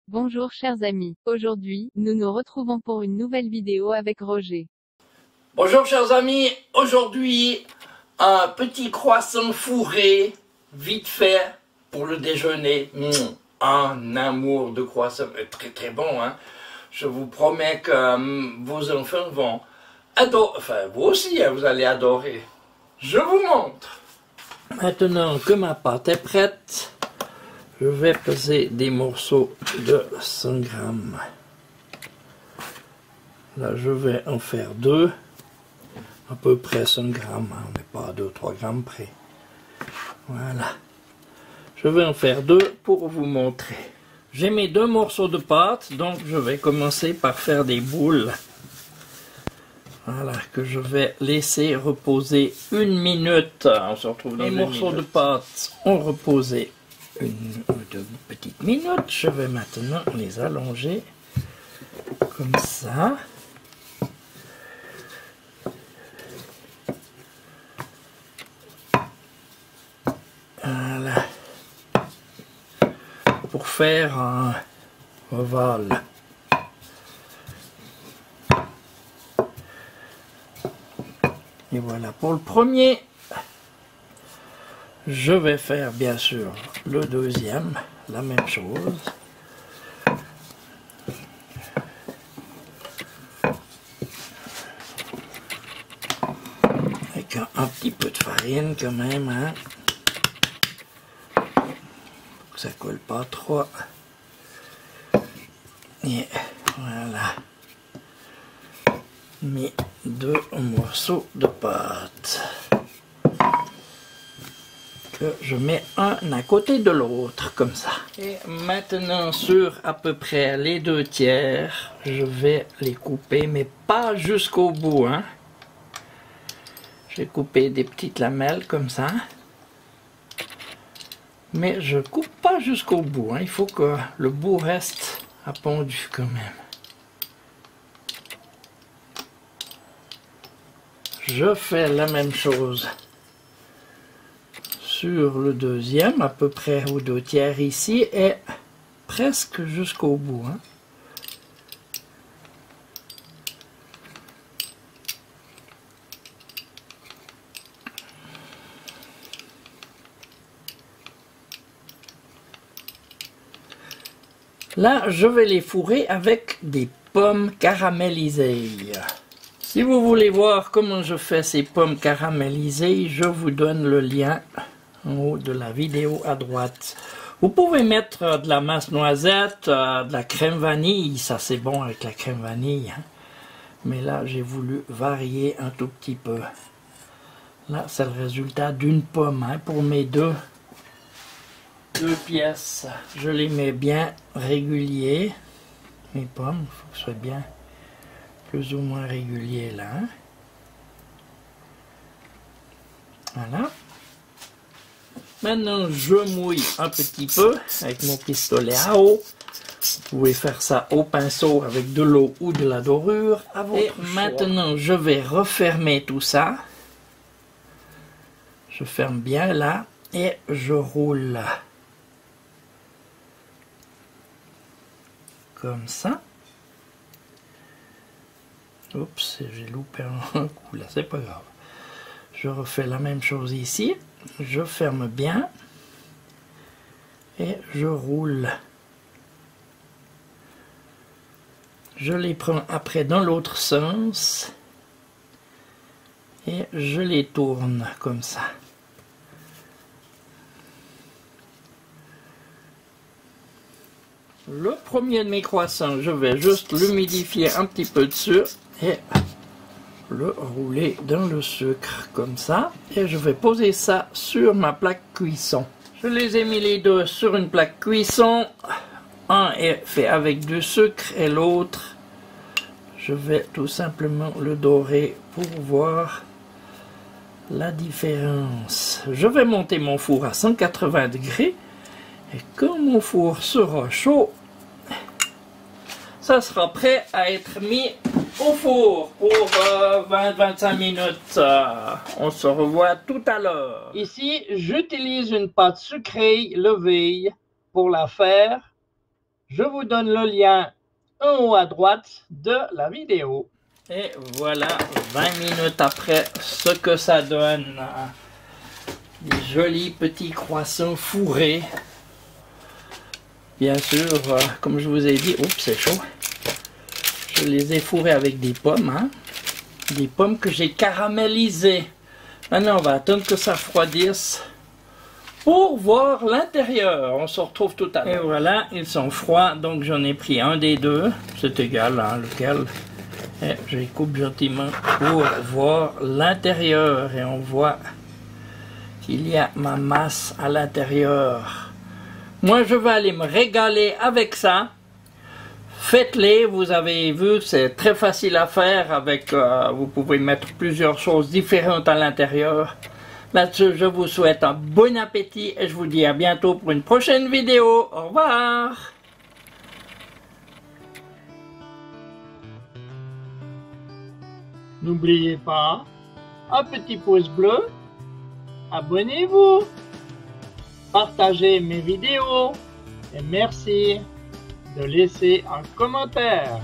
Bonjour chers amis, aujourd'hui, nous nous retrouvons pour une nouvelle vidéo avec Roger. Bonjour chers amis, aujourd'hui un petit croissant fourré, vite fait pour le déjeuner. Un amour de croissant, très très bon hein. Je vous promets que vos enfants vont adorer, enfin vous aussi hein, vous allez adorer. Je vous montre. Maintenant que ma pâte est prête, je vais peser des morceaux de 100 grammes. Là je vais en faire deux. À peu près 100 grammes, on n'est pas à 2-3 grammes près. Voilà. Je vais en faire deux pour vous montrer. J'ai mes deux morceaux de pâte, donc je vais commencer par faire des boules. Voilà, que je vais laisser reposer 1 minute. On se retrouve dans les morceaux de pâte ont reposé une ou deux petites minutes. Je vais maintenant les allonger comme ça. Voilà. Pour faire un ovale. Et voilà pour le premier. Je vais faire bien sûr le deuxième, la même chose. Avec un petit peu de farine quand même, hein. Pour que ça colle pas trop. Et voilà. Mes deux morceaux de pâte. Que je mets un à côté de l'autre, comme ça. Et maintenant, sur à peu près les 2/3, je vais les couper, mais pas jusqu'au bout, hein. Je vais couper des petites lamelles, comme ça. Mais je coupe pas jusqu'au bout, hein. Il faut que le bout reste pendu, quand même. Je fais la même chose sur le deuxième, à peu près aux 2/3 ici, et presque jusqu'au bout, hein. Là, je vais les fourrer avec des pommes caramélisées. Si vous voulez voir comment je fais ces pommes caramélisées, je vous donne le lien en haut de la vidéo à droite. Vous pouvez mettre de la masse noisette, de la crème vanille, ça c'est bon avec la crème vanille, hein. Mais là j'ai voulu varier un tout petit peu. Là c'est le résultat d'une pomme, hein, pour mes deux pièces. Je les mets bien réguliers, mes pommes, il faut que ce soit bien plus ou moins régulier là, hein. Voilà. Maintenant, je mouille un petit peu avec mon pistolet à eau. Vous pouvez faire ça au pinceau avec de l'eau ou de la dorure. Et maintenant, je vais refermer tout ça. Je ferme bien là et je roule. Comme ça. Oups, j'ai loupé un coup là, c'est pas grave. Je refais la même chose ici. Je ferme bien et je roule. Je les prends après dans l'autre sens et je les tourne comme ça. Le premier de mes croissants, je vais juste l'humidifier un petit peu dessus et le rouler dans le sucre comme ça, et je vais poser ça sur ma plaque cuisson. Je les ai mis les deux sur une plaque cuisson. Un est fait avec du sucre et l'autre je vais tout simplement le dorer pour voir la différence. Je vais monter mon four à 180 degrés et quand mon four sera chaud, ça sera prêt à être mis au four pour 20-25 minutes. On se revoit tout à l'heure. Ici, j'utilise une pâte sucrée levée pour la faire. Je vous donne le lien en haut à droite de la vidéo. Et voilà, 20 minutes après, ce que ça donne. Des jolis petits croissants fourrés. Bien sûr, comme je vous ai dit, oups, c'est chaud. Je les ai fourrés avec des pommes, hein. Des pommes que j'ai caramélisées. Maintenant, on va attendre que ça refroidisse pour voir l'intérieur. On se retrouve tout à l'heure. Et voilà, ils sont froids, donc j'en ai pris un des deux. C'est égal, hein, lequel. Et je les coupe gentiment pour voir l'intérieur. Et on voit qu'il y a ma masse à l'intérieur. Moi, je vais aller me régaler avec ça. Faites-les, vous avez vu, c'est très facile à faire. Avec, vous pouvez mettre plusieurs choses différentes à l'intérieur. Là-dessus, je vous souhaite un bon appétit et je vous dis à bientôt pour une prochaine vidéo. Au revoir. N'oubliez pas, un petit pouce bleu, abonnez-vous. Partagez mes vidéos et merci de laisser un commentaire.